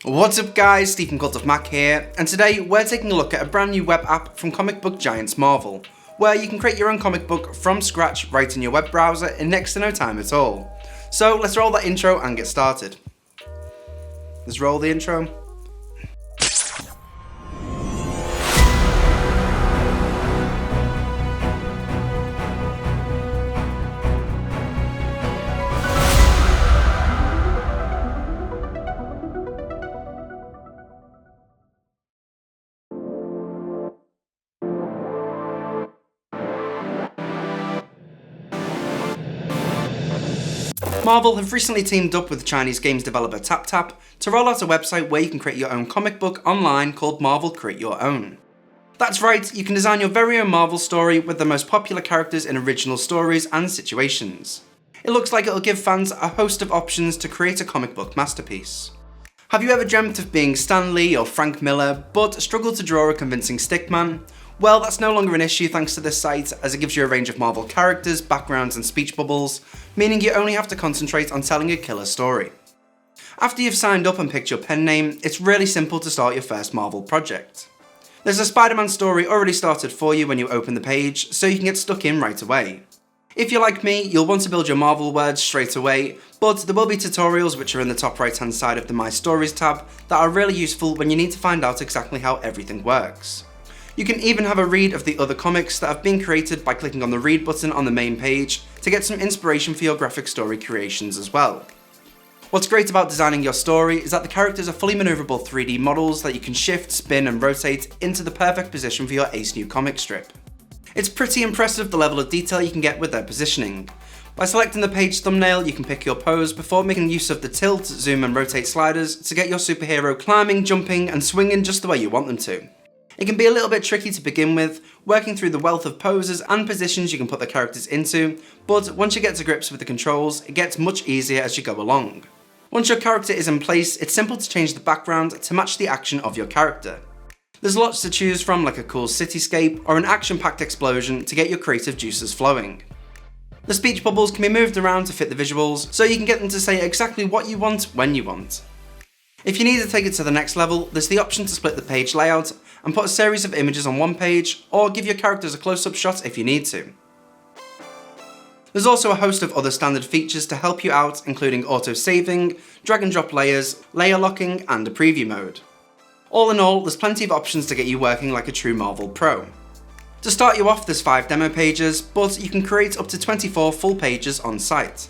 What's up guys, Stephen Cult of Mac here, and today we're taking a look at a brand new web app from comic book giants Marvel, where you can create your own comic book from scratch right in your web browser in next to no time at all. So let's roll that intro and get started. Let's roll the intro. Marvel have recently teamed up with Chinese games developer TapTap to roll out a website where you can create your own comic book online called Marvel Create Your Own. That's right, you can design your very own Marvel story with the most popular characters in original stories and situations. It looks like it'll give fans a host of options to create a comic book masterpiece. Have you ever dreamt of being Stan Lee or Frank Miller, but struggled to draw a convincing stickman? Well, that's no longer an issue thanks to this site, as it gives you a range of Marvel characters, backgrounds and speech bubbles, meaning you only have to concentrate on telling a killer story. After you've signed up and picked your pen name, it's really simple to start your first Marvel project. There's a Spider-Man story already started for you when you open the page, so you can get stuck in right away. If you're like me, you'll want to build your Marvel words straight away, but there will be tutorials which are in the top right hand side of the My Stories tab that are really useful when you need to find out exactly how everything works. You can even have a read of the other comics that have been created by clicking on the read button on the main page to get some inspiration for your graphic story creations as well. What's great about designing your story is that the characters are fully maneuverable 3D models that you can shift, spin and rotate into the perfect position for your ace new comic strip. It's pretty impressive the level of detail you can get with their positioning. By selecting the page thumbnail, you can pick your pose before making use of the tilt, zoom and rotate sliders to get your superhero climbing, jumping and swinging just the way you want them to. It can be a little bit tricky to begin with, working through the wealth of poses and positions you can put the characters into, but once you get to grips with the controls, it gets much easier as you go along. Once your character is in place, it's simple to change the background to match the action of your character. There's lots to choose from, like a cool cityscape or an action-packed explosion to get your creative juices flowing. The speech bubbles can be moved around to fit the visuals, so you can get them to say exactly what you want when you want. If you need to take it to the next level, there's the option to split the page layout and put a series of images on one page, or give your characters a close-up shot if you need to. There's also a host of other standard features to help you out, including auto-saving, drag and drop layers, layer locking and a preview mode. All in all, there's plenty of options to get you working like a true Marvel pro. To start you off, there's 5 demo pages, but you can create up to 24 full pages on site.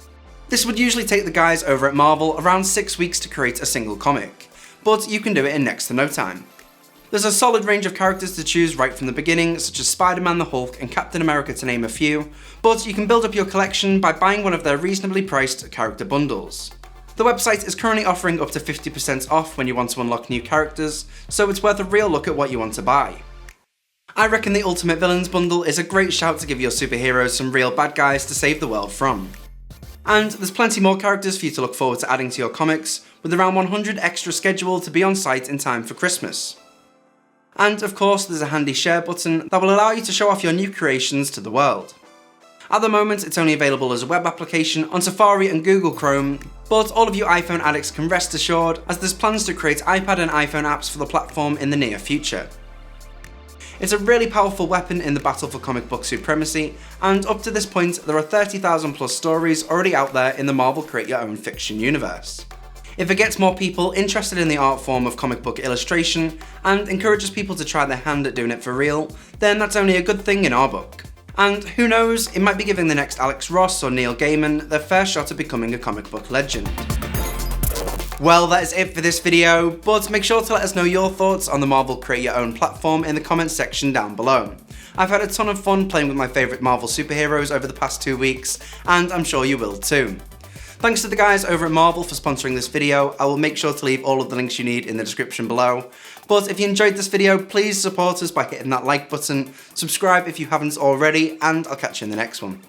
This would usually take the guys over at Marvel around 6 weeks to create a single comic, but you can do it in next to no time. There's a solid range of characters to choose right from the beginning, such as Spider-Man, the Hulk and Captain America to name a few, but you can build up your collection by buying one of their reasonably priced character bundles. The website is currently offering up to 50% off when you want to unlock new characters, so it's worth a real look at what you want to buy. I reckon the Ultimate Villains bundle is a great shout to give your superheroes some real bad guys to save the world from. And there's plenty more characters for you to look forward to adding to your comics, with around 100 extra scheduled to be on site in time for Christmas. And of course there's a handy share button that will allow you to show off your new creations to the world. At the moment it's only available as a web application on Safari and Google Chrome, but all of you iPhone addicts can rest assured as there's plans to create iPad and iPhone apps for the platform in the near future. It's a really powerful weapon in the battle for comic book supremacy, and up to this point there are 30,000 plus stories already out there in the Marvel Create Your Own fiction universe. If it gets more people interested in the art form of comic book illustration and encourages people to try their hand at doing it for real, then that's only a good thing in our book. And who knows, it might be giving the next Alex Ross or Neil Gaiman their fair shot at becoming a comic book legend. Well, that is it for this video, but make sure to let us know your thoughts on the Marvel Create Your Own platform in the comments section down below. I've had a ton of fun playing with my favourite Marvel superheroes over the past 2 weeks, and I'm sure you will too. Thanks to the guys over at Marvel for sponsoring this video. I will make sure to leave all of the links you need in the description below. But if you enjoyed this video, please support us by hitting that like button, subscribe if you haven't already, and I'll catch you in the next one.